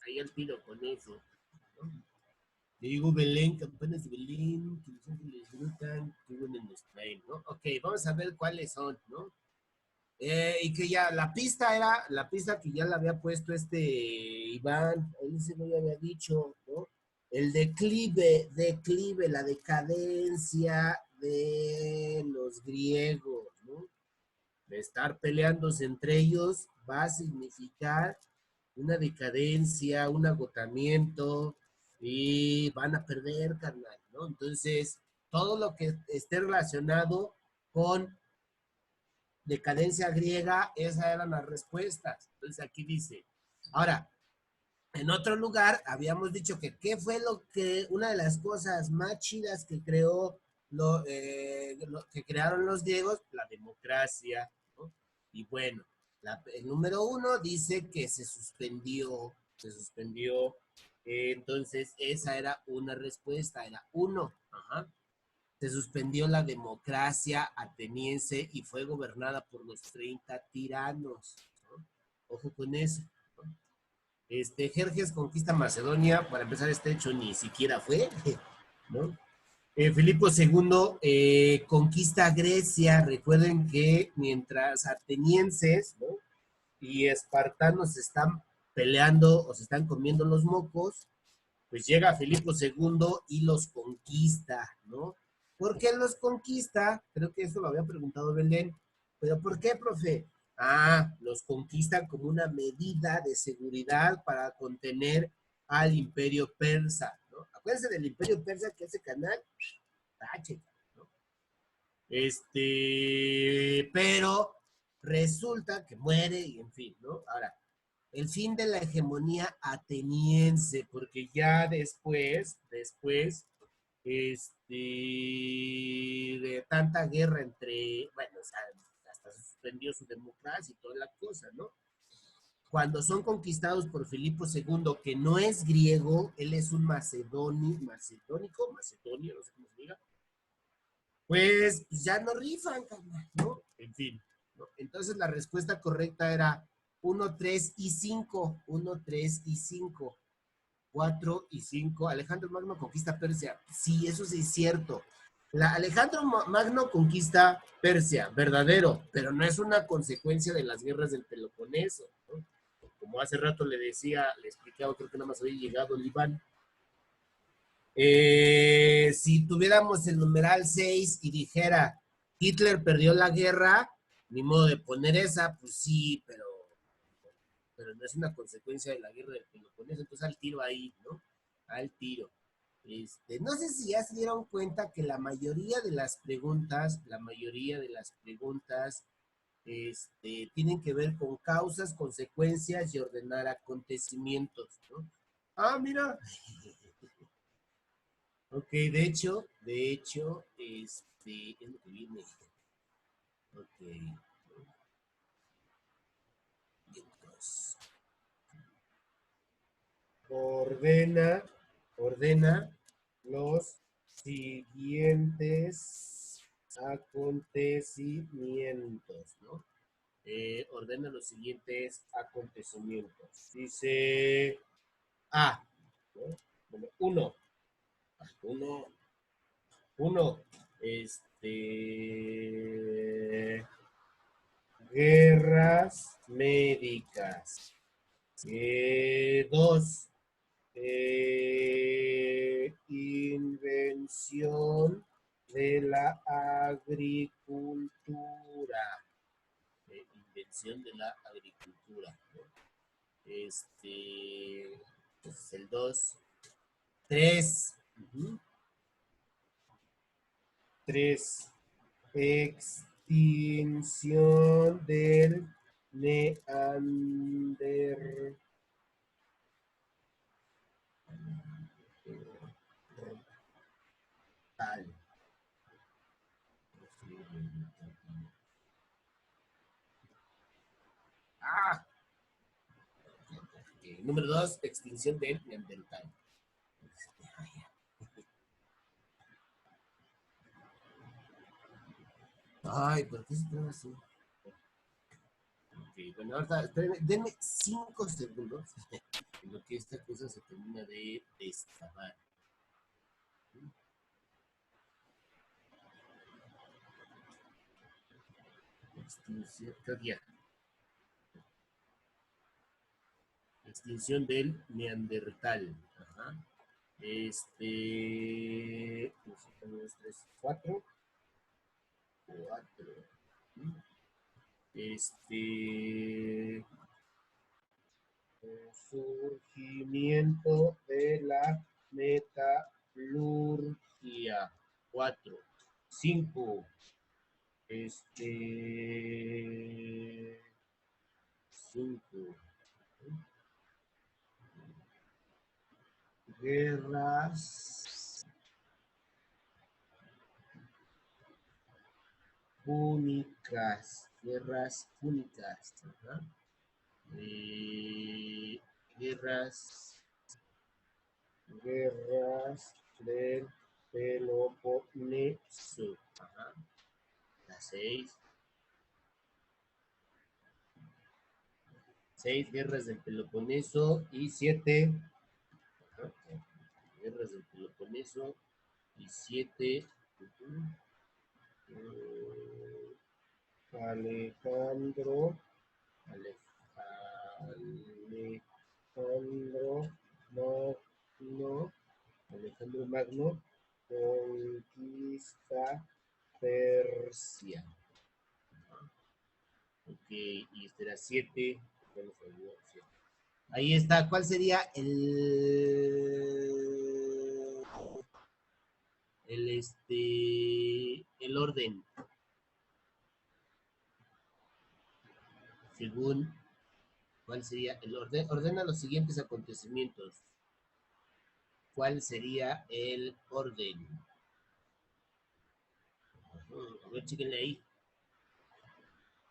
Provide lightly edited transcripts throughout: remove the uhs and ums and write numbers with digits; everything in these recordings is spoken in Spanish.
ahí al tiro con eso, ¿no? Le digo Belén, campanas de Belén, que los ángeles gritan, que buenos nos traen, ¿no? Ok, vamos a ver cuáles son, ¿no? Y que ya la pista era, la pista que ya la había puesto Iván, él se lo había dicho, ¿no? El declive, la decadencia de los griegos, ¿no? De estar peleándose entre ellos va a significar una decadencia, un agotamiento y van a perder, carnal, ¿no? Entonces, todo lo que esté relacionado con decadencia griega, esas eran las respuestas. Entonces aquí dice, ahora, en otro lugar habíamos dicho que qué fue una de las cosas más chidas que lo que crearon los griegos, la democracia, ¿no? Y bueno, el número uno dice que se suspendió, entonces esa era una respuesta, era uno, ajá. Se suspendió la democracia ateniense y fue gobernada por los 30 tiranos, ¿no? Ojo con eso, ¿no? Jerjes conquista Macedonia, para empezar este hecho ni siquiera fue, ¿no? Filipo II conquista Grecia, recuerden que mientras atenienses, ¿no? Y espartanos están peleando o se están comiendo los mocos, pues llega Filipo II y los conquista, ¿no? ¿Por qué los conquista? Creo que eso lo había preguntado Belén. ¿Pero por qué, profe? Ah, los conquistan como una medida de seguridad para contener al imperio persa, ¿no? Acuérdense del imperio persa que ese canal, tache, ¿no? Pero resulta que muere y en fin, ¿no? Ahora, el fin de la hegemonía ateniense, porque ya de tanta guerra bueno, o sea, hasta se suspendió su democracia y toda la cosa, ¿no? Cuando son conquistados por Filipo II, que no es griego, él es un macedónico, macedonio, no sé cómo se diga, pues ya no rifan, ¿no? En fin, ¿no? Entonces la respuesta correcta era 1, 3 y 5. 1, 3 y 5. 4 y 5. Alejandro Magno conquista Persia. Sí, eso sí es cierto. Alejandro Magno conquista Persia, verdadero, pero no es una consecuencia de las guerras del Peloponeso, ¿no? Como hace rato le decía, le expliqué a otro que nada más había llegado el Iván. Si tuviéramos el numeral 6 y dijera Hitler perdió la guerra, ni modo de poner esa, pues sí, pero no es una consecuencia de la guerra del Peloponeso, entonces al tiro ahí, ¿no? Al tiro. No sé si ya se dieron cuenta que la mayoría de las preguntas tienen que ver con causas, consecuencias y ordenar acontecimientos, ¿no? Ah, mira. Ok, de hecho, es lo que viene. Ok. Entonces, ordena los siguientes acontecimientos, ¿no? Ordena los siguientes acontecimientos. Dice A, ¿no? Bueno, uno, uno, guerras médicas. Dos, invención de la agricultura. Invención de la agricultura, ¿no? Pues el 2. 3. 3. Extinción del Neandertal. Ah, número 2, extinción del Neandertal. Ay, ¿por qué se pone así? bueno, ahorita, espérenme, denme 5 segundos en lo que esta cosa se termina de destrabar. Extinción del Neandertal. Ajá. 1, 2, 3, 4. Surgimiento de la metalurgia. 4. 5. 5. Guerras púnicas. Guerras púnicas. Ajá. Guerras del Peloponeso. Ajá. Las 6. 6 guerras del Peloponeso y 7. Guerras del Peloponeso y 7. Alejandro Magno conquista Persia. Ok, y este era 7. Ahí está. ¿Cuál sería el orden? Según, ¿cuál sería el orden? Ordena los siguientes acontecimientos. ¿Cuál sería el orden? A ver, chéquenle ahí.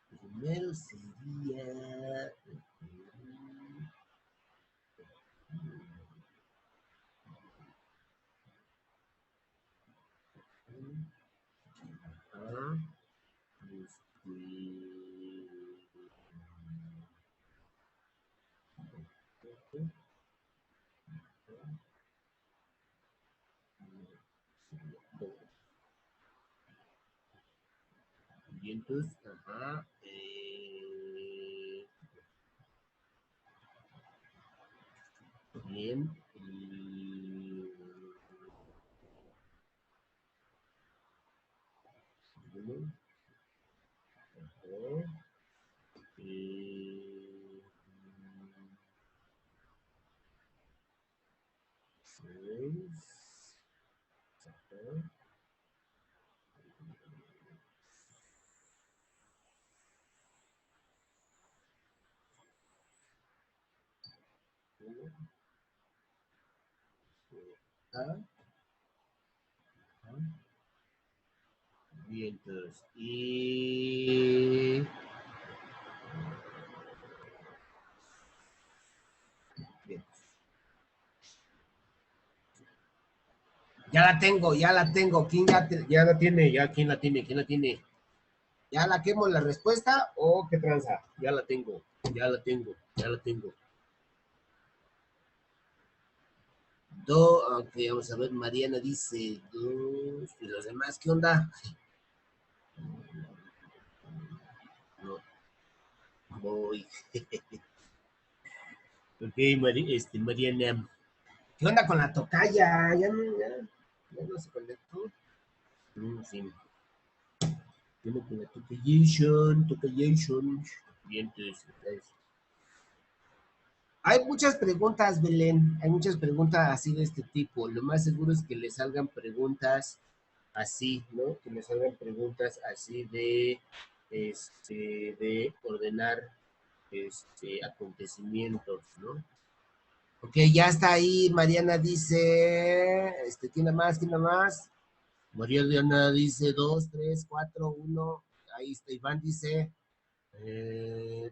Primero sería... vientos, ajá. Bien. Vientos y vientos. Ya la tengo. ¿Quién ya la tiene? ¿Quién la tiene? ¿Quién la tiene? ¿Ya la quemo la respuesta o qué tranza? Ya la tengo. Ok, vamos a ver, Mariana dice 2. ¿Y los demás qué onda? No, voy. Ok, Mariana. ¿Qué onda con la tocaya? Ya no se conectó. Sí. ¿Qué onda con la tocayation? Bien, entonces. Hay muchas preguntas, Belén. Hay muchas preguntas así de este tipo. Lo más seguro es que le salgan preguntas así, ¿no? Que le salgan preguntas así de ordenar acontecimientos, ¿no? Ok, ya está ahí. Mariana dice, ¿quién más? María Leona dice 2, 3, 4, 1. Ahí está. Iván dice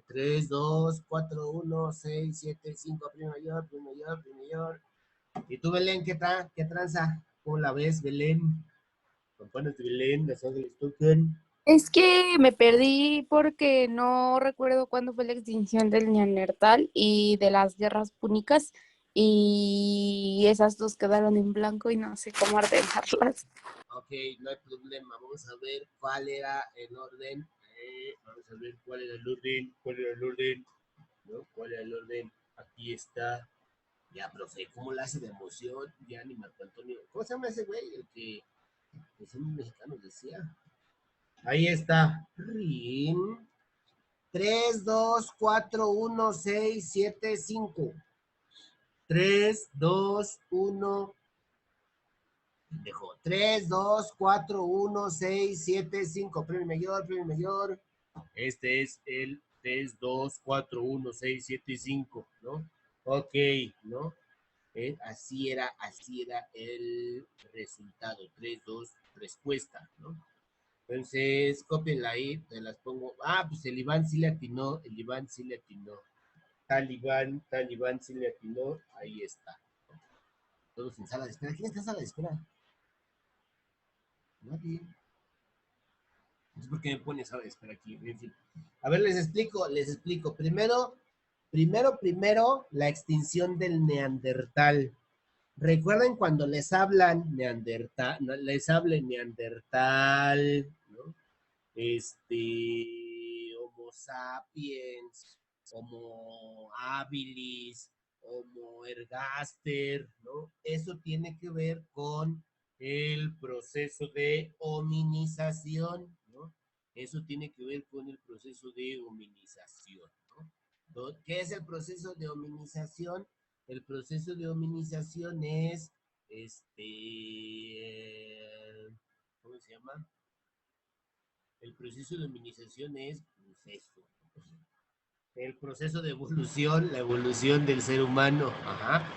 3, 2, 4, 1, 6, 7, 5, prima mayor. ¿Y tú, Belén, qué tranza? ¿Cómo la ves, Belén? Campanas de Belén, Los Ángeles tocan. Es que me perdí porque no recuerdo cuándo fue la extinción del Neandertal y de las guerras púnicas y esas dos quedaron en blanco y no sé cómo ordenarlas. Ok, no hay problema. Vamos a ver cuál era el orden. Vamos a ver cuál era el orden. ¿Cuál era el orden? ¿No? ¿Cuál era el orden? Aquí está. Ya, profe, ¿cómo la hace de emoción? Ya ni Marco Antonio. ¿Cómo se llama ese güey? El que son mexicanos decía. Ahí está. Rin. 3, 2, 4, 1, 6, 7, 5. 3, 2, 1. Dejó 3, 2, 4, 1, 6, 7, 5. Premio mayor, premio mayor. Este es el 3, 2, 4, 1, 6, 7, 5, ¿no? Ok, ¿no? Así era el resultado. 3, 2, respuesta, ¿no? Entonces, cópienla ahí, te las pongo. Ah, pues el Iván sí le atinó, el Iván sí le atinó. Talibán sí le atinó, ahí está. Todos en sala de espera. ¿Quién está en sala de espera? Nadie. No sé por qué me pones sala de espera aquí. En fin. A ver, les explico, les explico. Primero, la extinción del Neandertal. Recuerden cuando les hablan Neandertal, no, les hablen Neandertal, ¿no? Homo sapiens, Homo habilis, Homo ergaster, ¿no? Eso tiene que ver con el proceso de hominización, ¿no? Eso tiene que ver con el proceso de hominización, ¿no? ¿Qué es el proceso de hominización? El proceso de hominización es, ¿cómo se llama? El proceso de hominización es pues, esto. El proceso de evolución, la evolución del ser humano. Ajá.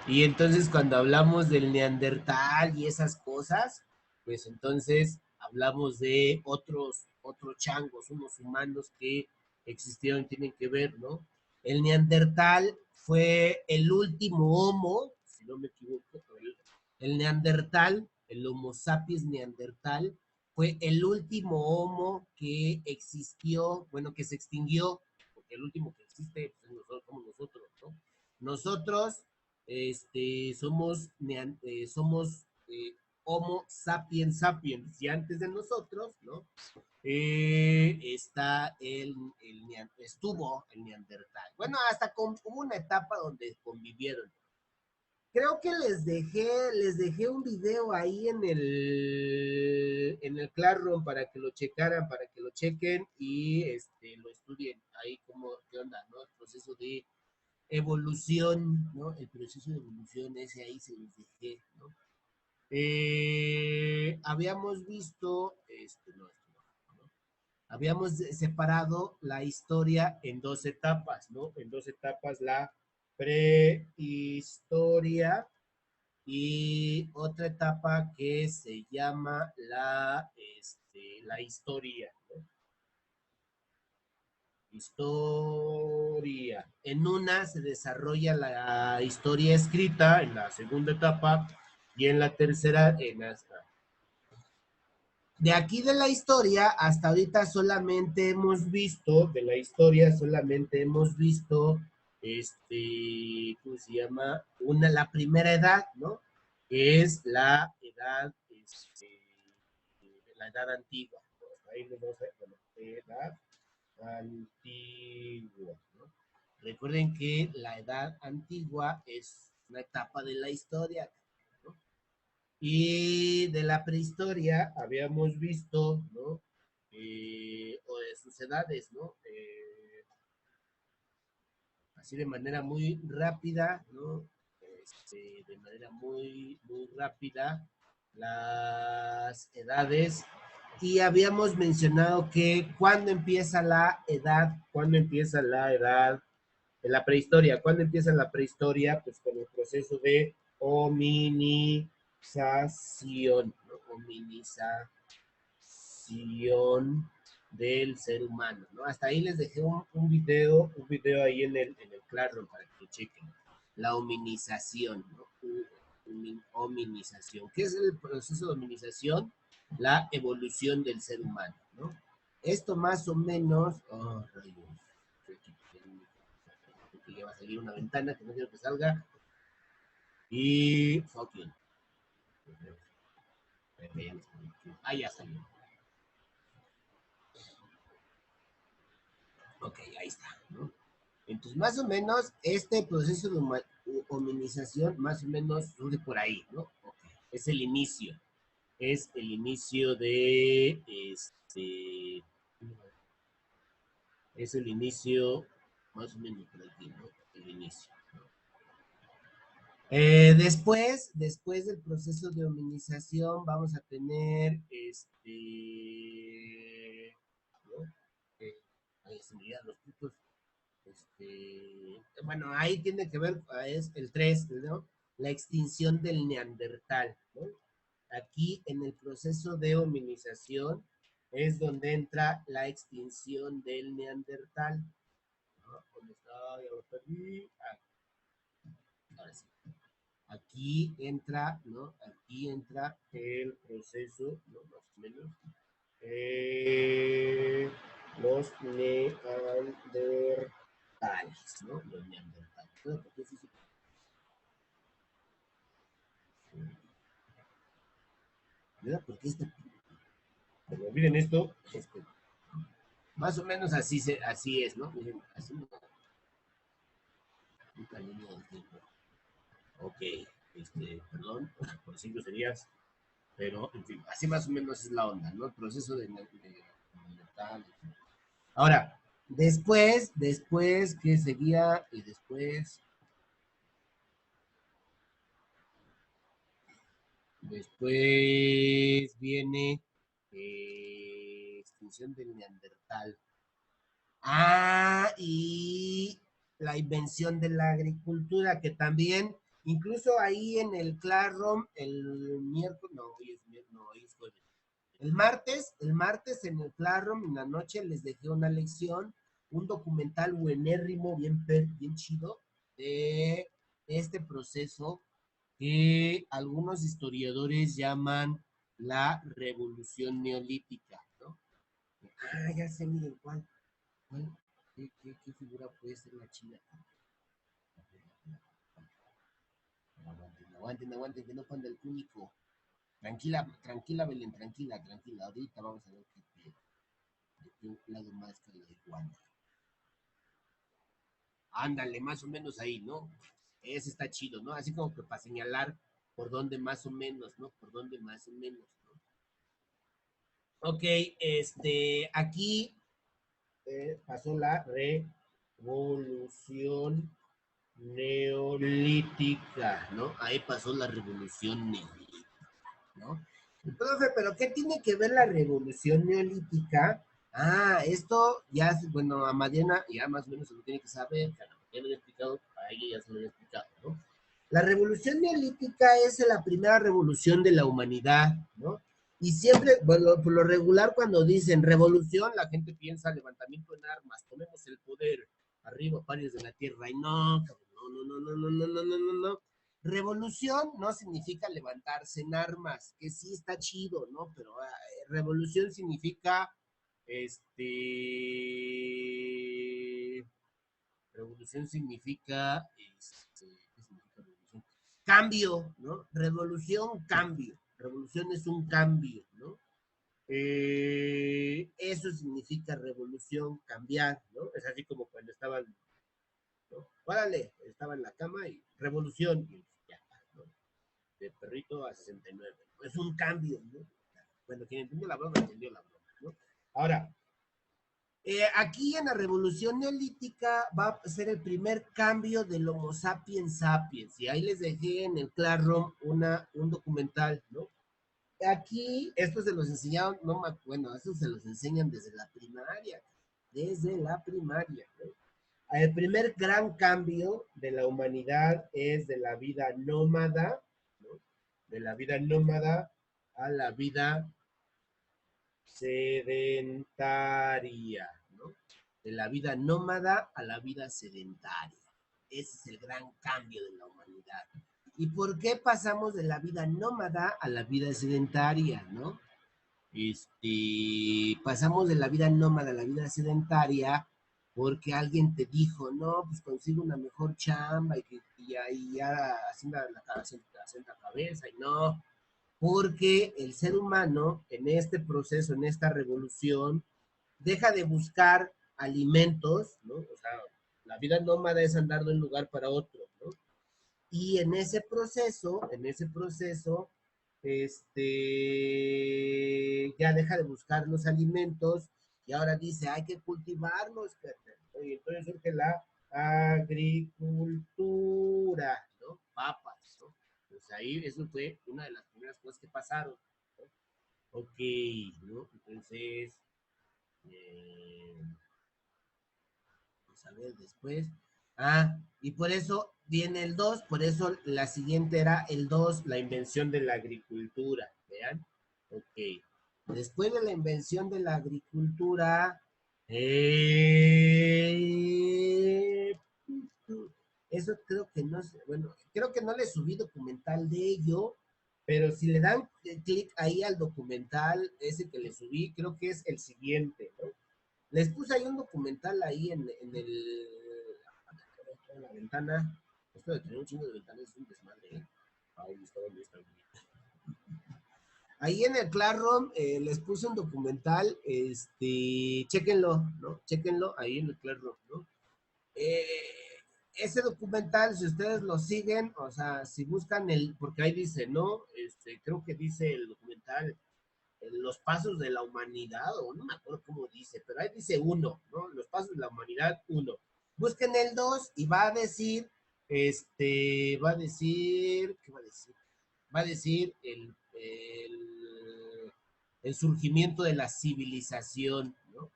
Y entonces cuando hablamos del neandertal y esas cosas, pues entonces hablamos de otros changos, unos humanos que existieron, tienen que ver, ¿no? El neandertal fue el último homo, si no me equivoco, el neandertal, el Homo sapiens neandertal, fue el último homo que existió, bueno, que se extinguió, porque el último que existe pues, somos nosotros, ¿no? Nosotros somos Homo sapiens sapiens, y antes de nosotros, ¿no? Estuvo el Neandertal. Bueno, hubo una etapa donde convivieron. Creo que les dejé un video ahí en el Classroom para que lo checaran, para que lo chequen y lo estudien ahí como, qué onda, ¿no? El proceso de evolución, ¿no? El proceso de evolución, ese ahí se los dejé, ¿no? Habíamos visto, no. Habíamos separado la historia en dos etapas, ¿no? En dos etapas, la prehistoria y otra etapa que se llama la historia, ¿no? Historia. En una se desarrolla la historia escrita, en la segunda etapa, y en la tercera, de aquí de la historia, hasta ahorita solamente hemos visto, de la historia solamente hemos visto, ¿cómo se llama? La primera edad, ¿no? Que es la edad antigua, ¿no? Ahí nos vamos a ver, bueno, edad antigua, ¿no? Recuerden que la edad antigua es una etapa de la historia, ¿no? Y de la prehistoria habíamos visto, ¿no? O de sus edades, ¿no? Así de manera muy rápida, ¿no? De manera muy rápida, las edades. Y habíamos mencionado que cuando empieza la edad de la prehistoria, cuando empieza la prehistoria, pues con el proceso de hominización, ¿no? Hominización del ser humano, ¿no? Hasta ahí les dejé un video ahí en el Classroom para que lo chequen. La hominización, ¿no? Hominización. ¿Qué es el proceso de hominización? la evolución del ser humano, ¿no? Esto más o menos, oh, rayos, que ya va a salir una ventana que no quiero que salga, y fucking, ah, ya salió. Ok, ahí está, ¿no? Entonces, más o menos, este proceso de hominización, más o menos, surge por ahí, ¿no? Okay. Es el inicio de, es el inicio, más o menos por aquí, ¿no? El inicio. Después del proceso de hominización, vamos a tener, ¿no? Ahí se me olvidan los puntos. Bueno, ahí tiene que ver, es el 3, ¿no? La extinción del neandertal, ¿no? Aquí en el proceso de hominización es donde entra la extinción del neandertal. ¿No? ¿Dónde está? Ya lo perdí. Ah, ahora sí. Aquí entra, ¿no? Aquí entra el proceso, ¿no? Más o menos. Los neandertales, ¿no? Los neandertales. ¿No? Porque sí, ¿verdad? Porque cuando olviden esto, más o menos así es, ¿no? Miren, así una línea del tiempo. Ok, perdón por 5 series, pero en fin, así más o menos es la onda, ¿no? El proceso de metal. Ahora, después que seguía y después viene extinción del neandertal. Ah, y la invención de la agricultura, que también, incluso ahí en el Classroom, el miércoles, no, hoy es jueves. El martes en el Classroom, en la noche, les dejé una lección, un documental buenérrimo, bien chido, de este proceso que algunos historiadores llaman la revolución neolítica, ¿no? Ah, ya sé, miren, ¿qué figura puede ser la china? Aguanten, que no panda el público. Tranquila, Belén, tranquila. Ahorita vamos a ver de qué lado más que la de Wanda. Ándale, más o menos ahí, ¿no? Ese está chido, ¿no? Así como que para señalar por dónde más o menos, ¿no? Por dónde más o menos, ¿no? Ok, aquí pasó la revolución neolítica, ¿no? Ahí pasó la revolución neolítica, ¿no? Entonces, ¿pero qué tiene que ver la revolución neolítica? Ah, esto ya, bueno, a Mariana ya más o menos se lo tiene que saber, ya lo he explicado, a ella ya se lo he explicado, ¿no? La revolución neolítica es la primera revolución de la humanidad, ¿no? Y siempre, bueno, por lo regular, cuando dicen revolución, la gente piensa levantamiento en armas, tomemos el poder, arriba, pares de la tierra, y no, no. Revolución no significa levantarse en armas, que sí está chido, ¿no? Pero revolución significa, revolución significa, ¿qué significa revolución? Cambio, ¿no? Revolución, cambio. Revolución es un cambio, ¿no? Eso significa revolución, cambiar, ¿no? Es así como cuando estaban, ¿no? Párale, estaba en la cama y revolución, y ya, ¿no? De perrito a 69. Es un cambio, ¿no? Bueno, quien entendió la broma, entendió la broma, ¿no? Ahora, aquí en la revolución neolítica va a ser el primer cambio del Homo sapiens sapiens. Y ahí les dejé en el Classroom un documental, ¿no? Aquí, estos se los enseñaron, no me bueno, estos se los enseñan desde la primaria. Desde la primaria, ¿no? El primer gran cambio de la humanidad es de la vida nómada, ¿no? De la vida nómada a la vida sedentaria, ¿no? De la vida nómada a la vida sedentaria. Ese es el gran cambio de la humanidad. ¿Y por qué pasamos de la vida nómada a la vida sedentaria, no? pasamos de la vida nómada a la vida sedentaria porque alguien te dijo, no, pues consigo una mejor chamba y ahí ya haciendo la cabeza y no, porque el ser humano en este proceso, en esta revolución, deja de buscar alimentos, ¿no? O sea, la vida nómada es andar de un lugar para otro, ¿no? Y en ese proceso, ya deja de buscar los alimentos y ahora dice, hay que cultivarlos, ¿no? Y entonces surge la agricultura, ¿no? Papas, ¿no? Pues ahí eso fue una de las primeras cosas que pasaron, ¿no? Ok, ¿no? Entonces, eh, vamos a ver después. Ah, y por eso viene el 2, por eso la siguiente era el 2, la invención de la agricultura. Vean. Ok. Después de la invención de la agricultura, eh, eso creo que no sé, bueno, creo que no le subí documental de ello, pero si le dan clic ahí al documental, ese que le subí, creo que es el siguiente, ¿no? Les puse ahí un documental ahí en la ventana. Esto de tener un chingo de ventanas es un desmadre, ¿eh? Ahí está, ¿dónde está? Ahí en el Classroom les puse un documental, chéquenlo, ¿no? Chéquenlo ahí en el Classroom, ¿no? Eh, ese documental, si ustedes lo siguen, o sea, si buscan porque ahí dice, ¿no? Creo que dice el documental, los pasos de la humanidad, o no me acuerdo cómo dice, pero ahí dice uno, ¿no? Los pasos de la humanidad, uno. Busquen el dos y va a decir, ¿qué va a decir? Va a decir el surgimiento de la civilización, ¿no?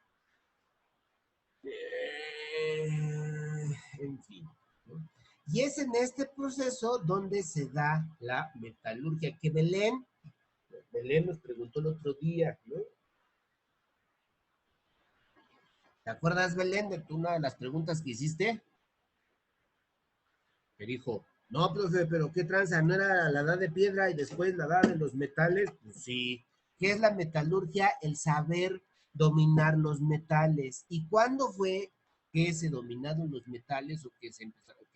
En fin, ¿no? Y es en este proceso donde se da la metalurgia, que Belén nos preguntó el otro día, ¿no? ¿Te acuerdas, Belén, de una de las preguntas que hiciste? Que dijo, no, profe, pero ¿qué tranza? ¿No era la edad de piedra y después la edad de los metales? Pues sí. ¿Qué es la metalurgia? El saber dominar los metales. ¿Y cuándo fue que se dominaron los metales o que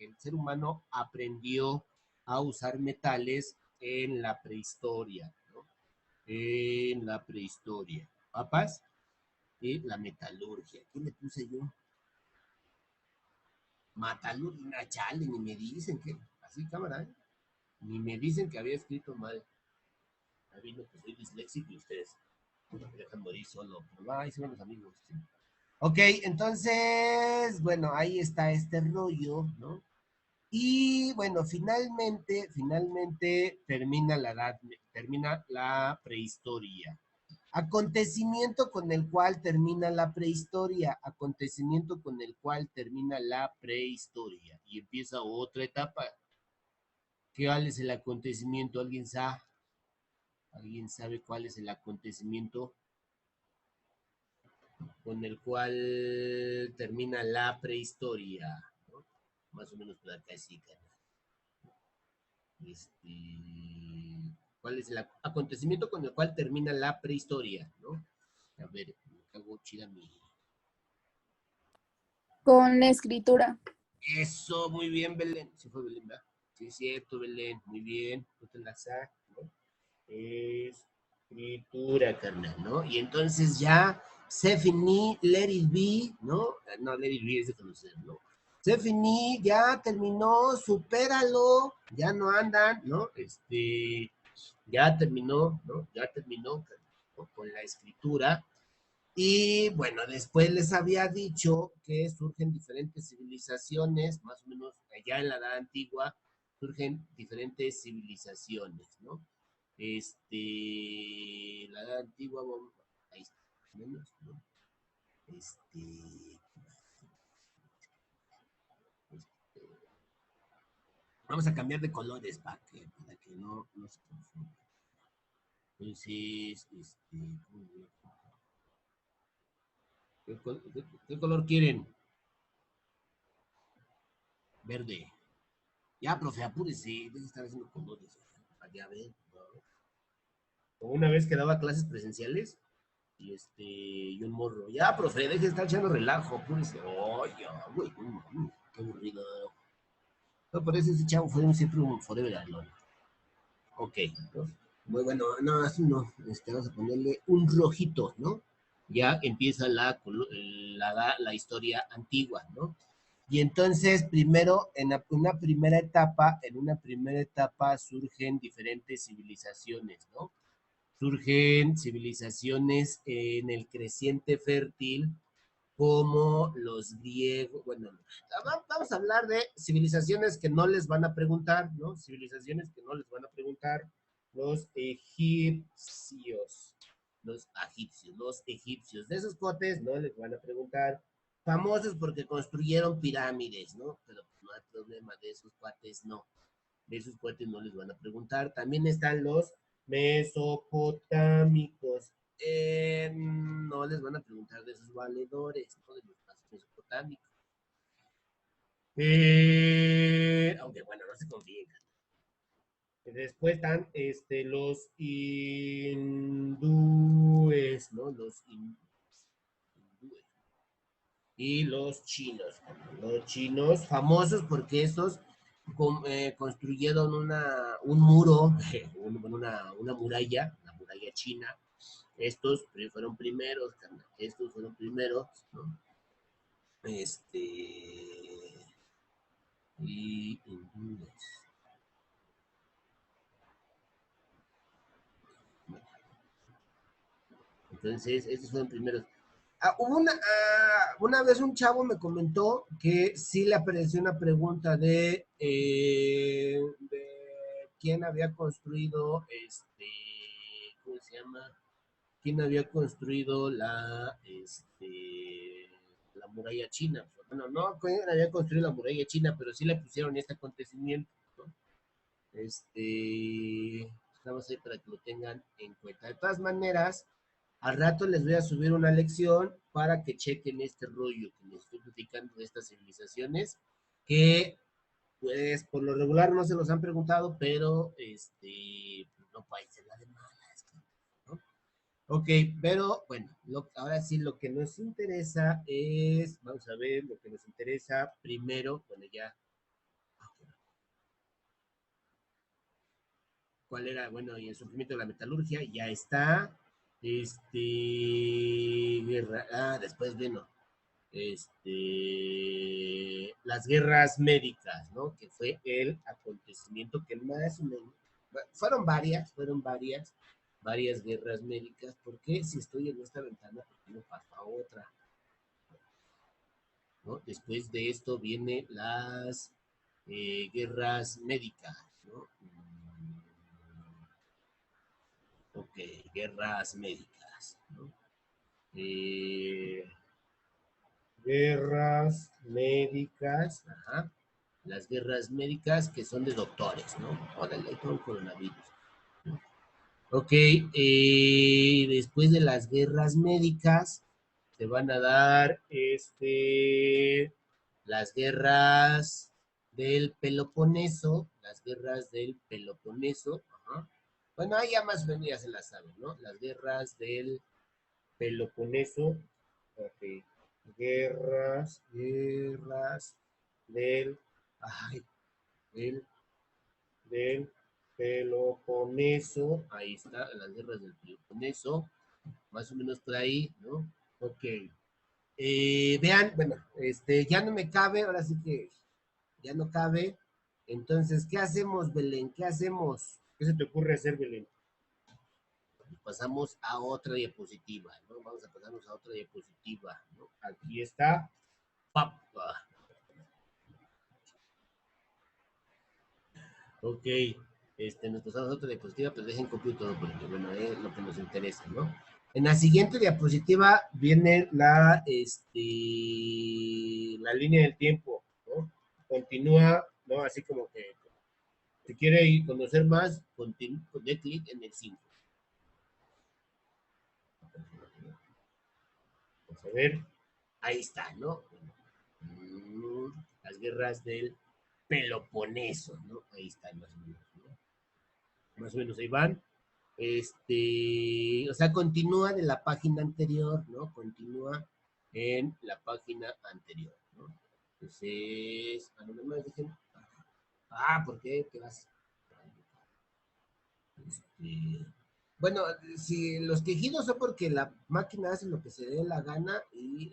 el ser humano aprendió a usar metales en la prehistoria, ¿no? En la prehistoria. ¿Papas? Y la metalurgia. ¿Qué le puse yo? Matalurgia, chale, ni me dicen que, así cámara, ¿eh? Ni me dicen que había escrito mal. A mí no, que soy disléxico y ustedes me dejan morir solo. Pero ahí se van los amigos. ¿Sí? Ok, entonces, bueno, ahí está este rollo, ¿no? Y bueno, finalmente termina la prehistoria. Acontecimiento con el cual termina la prehistoria, acontecimiento con el cual termina la prehistoria y empieza otra etapa. ¿Cuál es el acontecimiento? ¿Alguien sabe cuál es el acontecimiento con el cual termina la prehistoria? ¿No? Más o menos por acá sí, ¿cuál es el acontecimiento con el cual termina la prehistoria? ¿No? A ver, me cago chida mi. Con la escritura. Eso, muy bien, Belén. Sí fue Belén, ¿verdad? Sí, es cierto, Belén. Muy bien. No te la saco, ¿no? Escritura, carnal, ¿no? Y entonces ya se finí, let it be, ¿no? No, let it be es de conocer, ¿no? Se finí, ya terminó, supéralo, ya no andan, ¿no? Ya terminó, ¿no? Ya terminó, ¿no? Con la escritura. Y bueno, después les había dicho que surgen diferentes civilizaciones, más o menos allá en la Edad Antigua, surgen diferentes civilizaciones, ¿no? La Edad Antigua, ahí está, menos, ¿no? Este, este, vamos a cambiar de colores para que no se confunda. Entonces, ¿qué color quieren? Verde. Ya, profe, apúrese, debe estar haciendo colores. Allá ver, ¿no? Como una vez que daba clases presenciales, y un morro, ya, profe, deje de estar echando relajo, apúrese. Oye, güey, qué aburrido. No, por eso ese chavo fue siempre un forever alone. Ok, ¿no? Muy bueno, no, así no, vamos a ponerle un rojito, ¿no? Ya empieza la historia antigua, ¿no? Y entonces, primero, en una primera etapa surgen diferentes civilizaciones, ¿no? Surgen civilizaciones en el creciente fértil, como los griegos, bueno, vamos a hablar de civilizaciones que no les van a preguntar, ¿no? Civilizaciones que no les van a preguntar, los egipcios, los egipcios, de esos cotes no les van a preguntar, famosos porque construyeron pirámides, ¿no? Pero no hay problema, de esos cuates no, de esos cuates no les van a preguntar. También están los mesopotámicos, no les van a preguntar de sus valedores, ¿no? De los mesopotámicos. Aunque bueno, no se confíen. Después están los hindúes, ¿no? Los hindúes. Y los chinos. Los chinos famosos porque estos construyeron un muro, una muralla, la muralla china. Estos fueron primeros, ¿no? Y entonces, estos fueron primeros. Una vez un chavo me comentó que sí le apareció una pregunta de quién había construido, ¿cómo se llama? ¿Quién había construido la muralla china? Bueno, no, quién había construido la muralla china, pero sí le pusieron este acontecimiento, ¿no? Estamos ahí para que lo tengan en cuenta. De todas maneras, al rato les voy a subir una lección para que chequen este rollo que les estoy platicando de estas civilizaciones, que pues por lo regular no se los han preguntado, pero no puede ser la de malas, ¿no? Ok, pero bueno, ahora sí lo que nos interesa es, vamos a ver, lo que nos interesa primero, bueno ya, ¿cuál era? Bueno, y el surgimiento de la metalurgia, ya está. Después vino, las guerras médicas, ¿no? Que fue el acontecimiento que más o menos, varias guerras médicas. ¿Por qué si estoy en esta ventana, por qué no paso a otra? ¿No? Después de esto vienen las guerras médicas, ¿no? Ok, guerras médicas, ¿no? Eh, guerras médicas, ajá. Las guerras médicas que son de doctores, ¿no? Órale, todo el coronavirus. Ok, después de las guerras médicas se van a dar las guerras del Peloponeso, ajá. Bueno, ahí ya más o menos ya se las saben, ¿no? Las guerras del Peloponeso, ok, guerras del, ay, del, del Peloponeso, ahí está, las guerras del Peloponeso, más o menos por ahí, ¿no? Ok. Vean, bueno, ya no me cabe, ahora sí que ya no cabe. Entonces, ¿qué hacemos, Belén? ¿Qué hacemos? ¿Qué se te ocurre hacer, Belén? Pasamos a otra diapositiva, ¿no? Vamos a pasarnos a otra diapositiva, ¿no? Aquí está. Papa. Ok, nos pasamos a otra diapositiva, pero dejen copiar todo porque, bueno, es lo que nos interesa, ¿no? En la siguiente diapositiva viene la línea del tiempo, ¿no? Continúa, ¿no? Así como que si quiere conocer más, dé clic en el 5. Vamos a ver, ahí está, ¿no? Las guerras del Peloponeso, ¿no? Ahí están más o menos, ¿no? Más o menos ahí van. O sea, continúa de la página anterior, ¿no? Continúa en la página anterior, ¿no? Entonces, a lo más dejen. ¿Por qué? ¿Qué vas? Bueno, si los quejidos son porque la máquina hace lo que se dé la gana y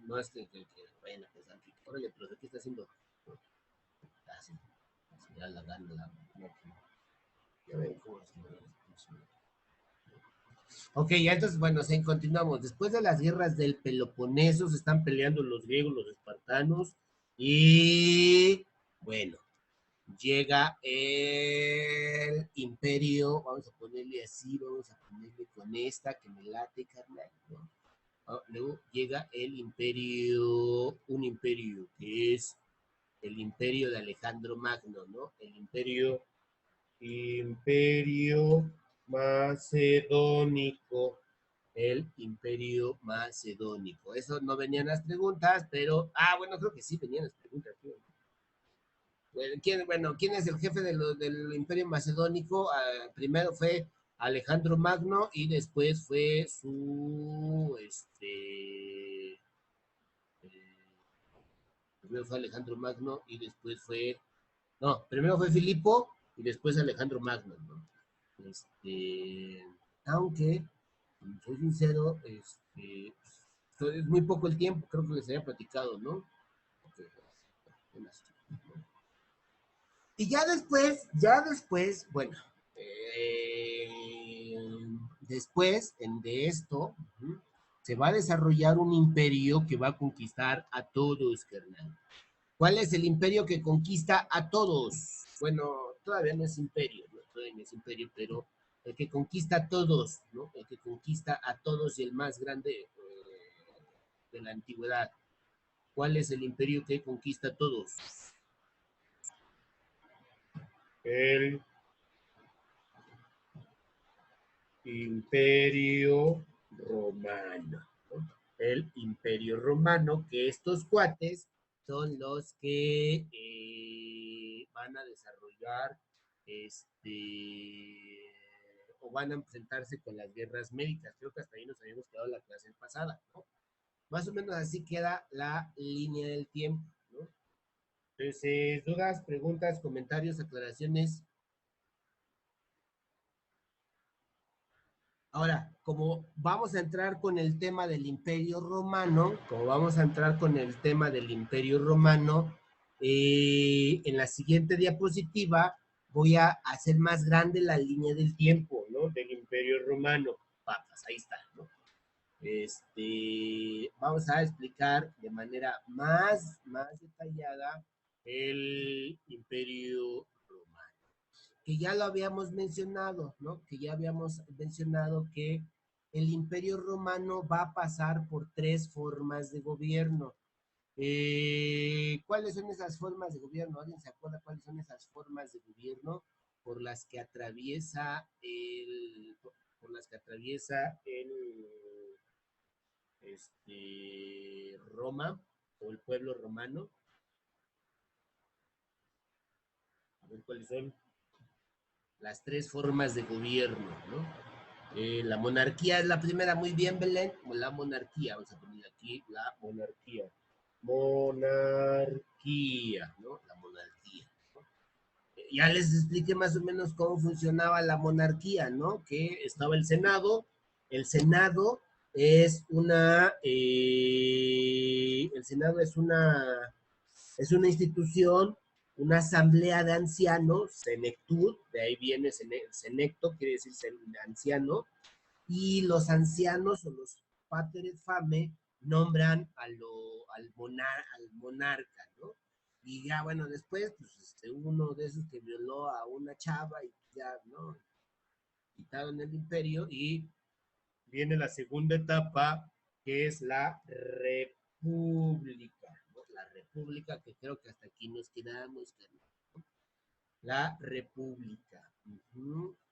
no es que vayan a pensar que, órale, pero ¿qué está haciendo? Hace ya la gana la máquina. Ya ven cómo es. Ok, ya entonces, bueno, continuamos. Después de las guerras del Peloponeso, se están peleando los griegos, los espartanos, y bueno, llega el imperio, vamos a ponerle así, vamos a ponerle con esta que me late, carnal, ¿no? Luego llega el imperio, un imperio que es el imperio de Alejandro Magno, ¿no? El imperio macedónico, el imperio macedónico. Eso no venían las preguntas, pero, bueno, creo que sí venían las preguntas. ¿Quién es el jefe del imperio macedónico? Primero fue Alejandro Magno y después fue primero fue Alejandro Magno y después primero fue Filipo y después Alejandro Magno, ¿no? Aunque, soy sincero, es muy poco el tiempo, creo que les había platicado, ¿no? Okay. Y ya después, bueno, después de esto, se va a desarrollar un imperio que va a conquistar a todos, carnal. ¿Cuál es el imperio que conquista a todos? Bueno, todavía no es imperio, ¿no? Todavía no es imperio, pero el que conquista a todos, ¿no? El que conquista a todos y el más grande de la antigüedad. ¿Cuál es el imperio que conquista a todos? El Imperio Romano, ¿no? El Imperio Romano, que estos cuates son los que van a desarrollar o van a enfrentarse con las guerras médicas. Creo que hasta ahí nos habíamos quedado la clase pasada, ¿no? Más o menos así queda la línea del tiempo, ¿no? Entonces, dudas, preguntas, comentarios, aclaraciones. Ahora, como vamos a entrar con el tema del Imperio Romano, en la siguiente diapositiva voy a hacer más grande la línea del tiempo, ¿no? Del Imperio Romano. Papas, ahí está, ¿no? Vamos a explicar de manera más detallada el Imperio Romano, que ya lo habíamos mencionado, ¿no? Que ya habíamos mencionado que el Imperio Romano va a pasar por 3 formas de gobierno. ¿Cuáles son esas formas de gobierno? ¿Alguien se acuerda cuáles son esas formas de gobierno por las que atraviesa Roma o el pueblo romano? A ver cuáles son las 3 formas de gobierno, ¿no? La monarquía es la primera, muy bien, Belén. La monarquía, vamos a poner aquí la monarquía. Monarquía, ¿no? La monarquía. ¿No? Ya les expliqué más o menos cómo funcionaba la monarquía, ¿no? Que estaba el Senado. El Senado es una institución, una asamblea de ancianos, senectud, de ahí viene senecto, quiere decir anciano, y los ancianos o los patres fame nombran al monarca, ¿no? Y ya, bueno, después, pues, uno de esos que violó a una chava y ya, ¿no? Quitaron el imperio y viene la segunda etapa, que es la república, ¿no? La república, que creo que hasta aquí nos quedamos, ¿no? La república.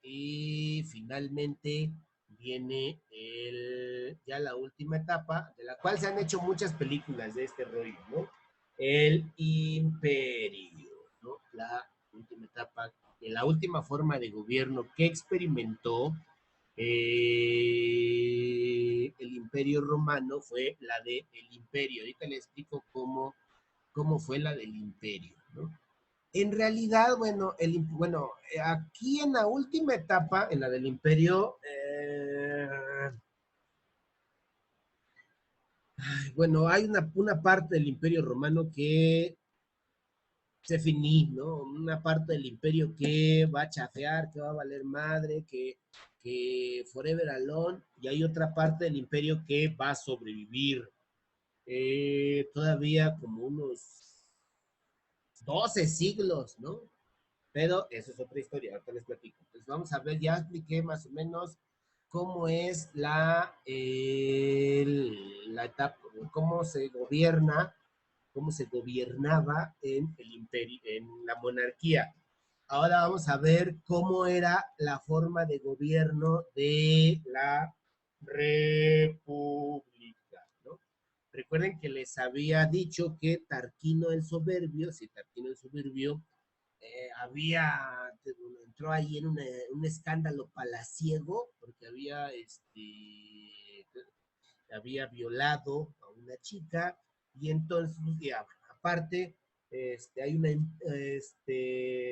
Y finalmente viene ya la última etapa, de la cual se han hecho muchas películas de este rollo, ¿no? El imperio, ¿no? La última etapa la última forma de gobierno que experimentó el Imperio Romano fue la del Imperio. Ahorita le explico cómo fue la del Imperio, ¿no? En realidad, bueno, aquí en la última etapa, en la del Imperio, bueno, hay una parte del Imperio Romano que se finí, ¿no? Una parte del imperio que va a chafear, que va a valer madre, que forever alone, y hay otra parte del imperio que va a sobrevivir todavía como unos 12 siglos, ¿no? Pero eso es otra historia, ahorita les platico. Entonces vamos a ver, ya expliqué más o menos cómo es la etapa, cómo se gobernaba en el imperio, en la monarquía. Ahora vamos a ver cómo era la forma de gobierno de la república, ¿no? Recuerden que les había dicho que Tarquino el Soberbio, sí, Tarquino el Soberbio, entró ahí en un escándalo palaciego, porque había violado a una chica, y entonces, ya, aparte,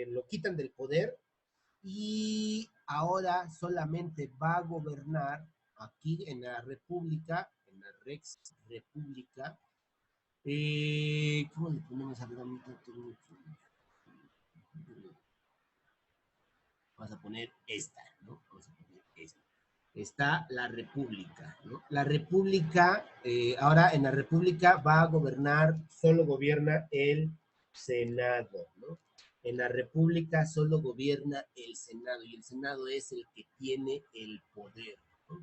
lo quitan del poder, y ahora solamente va a gobernar aquí en la República, en la Rex República. ¿Cómo le ponemos a ver? Vamos a poner esta, ¿no? Vamos a poner esta. Está la República, ¿no? La República, ahora en la República va a gobernar, solo gobierna el Senado, ¿no? En la República solo gobierna el Senado, y el Senado es el que tiene el poder, ¿no?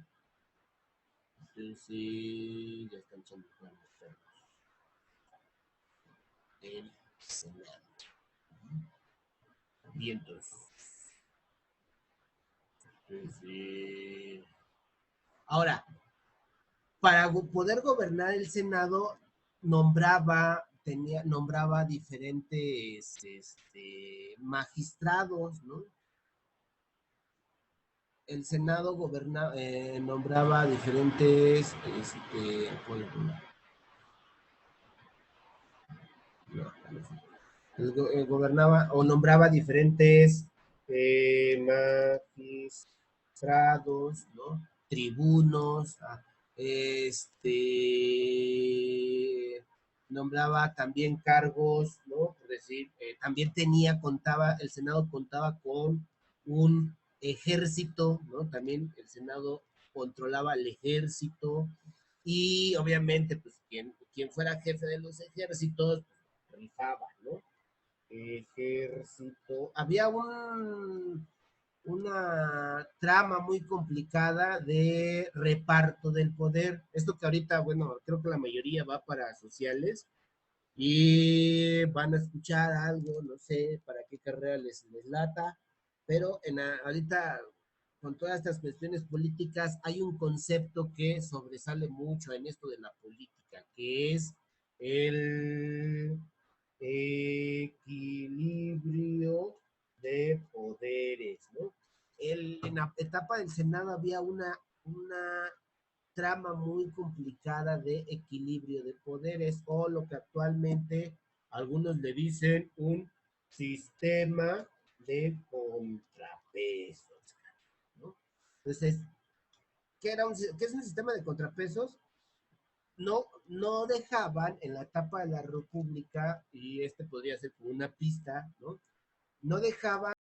Entonces, ya están echando el Senado. Vientos. Entonces, ahora, para poder gobernar el Senado, nombraba diferentes magistrados, ¿no? El Senado nombraba diferentes, gobernaba o nombraba diferentes magistrados, ¿no? Tribunos, nombraba también cargos, ¿no? Es decir, también el Senado contaba con un ejército, ¿no? También el Senado controlaba el ejército, y obviamente, pues, quien fuera jefe de los ejércitos, pues, rifaba, ¿no? Ejército. Había una trama muy complicada de reparto del poder. Esto que ahorita, bueno, creo que la mayoría va para sociales, y van a escuchar algo, no sé para qué carrera les lata, pero ahorita, con todas estas cuestiones políticas, hay un concepto que sobresale mucho en esto de la política, que es el equilibrio de poderes, ¿no? En la etapa del Senado había una trama muy complicada de equilibrio de poderes, o lo que actualmente algunos le dicen un sistema de contrapesos, ¿no? Entonces, ¿qué es un sistema de contrapesos? No dejaban en la etapa de la República, y podría ser como una pista, ¿no? No dejaban